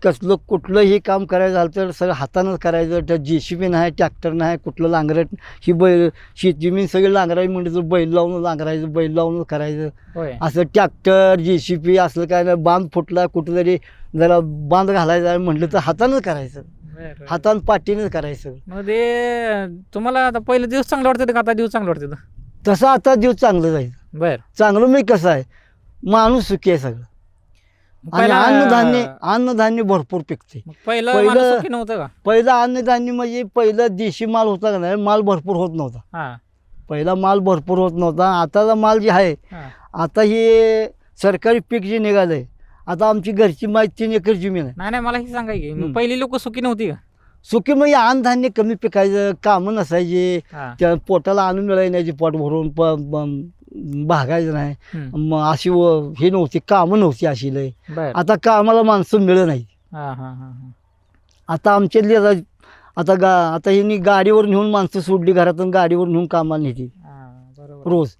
कसलं कुठलंही काम करायचं झालं तर सगळं हातानंच करायचं. तर JCB नाही, ट्रॅक्टर नाही, कुठलं नांगरट ही शेत जमीन सगळी नांगरायची म्हणजे तर बैल लावून नांगरायचं, बैल लावून करायचं. होय. असं ट्रॅक्टर JCB असलं काय नाही. बांध फुटला कुठं तरी जरा बांध घालायचा म्हटलं तर हातानंच करायचं, बरं. हातानं पाठीनंच करायचं. मग ते तुम्हाला आता पहिले दिवस चांगले वाटतात का आता दिवस चांगले वाटतात? तसं आता दिवस चांगलं जायचं. बर. चांगलं म्हणजे कसं आहे, माणूस सुखी आहे सगळं. आणि अन्नधान्य भरपूर पिकते. पहिलं पहिलं- माणूस सुखी नव्हतं का? पहिलं अन्नधान्य म्हणजे पहिलं देशी माल होता का नाही, माल भरपूर होत नव्हता. हा पहिला माल भरपूर होत नव्हता. आताचा माल जे आहे, हा आता हे सरकारी पीक जे निघालंय, आता आमची घरची 3 एकर जमीन आहे. नाही नाही, मला हे सांगाय की हम्म. पहिली लोक सुखी नव्हती का? सुखी म्हणजे अन्नधान्य कमी पिकायचं, कामं नसायचे, हा. त्या पोटाला आणून मिळायला नाही, पोट भरून भागायचं नाही. हम्म. मग अशी हे नव्हती, कामं नव्हती अशी लय. बर. आता कामाला माणसं मिळत नाही. हा हा हा हा. आता आमच्यातली आता ह्यांनी गाडीवर नेऊन माणसं सोडली घरातून, गाडीवर नेऊन कामाला नेते हा, बरोबर. रोज.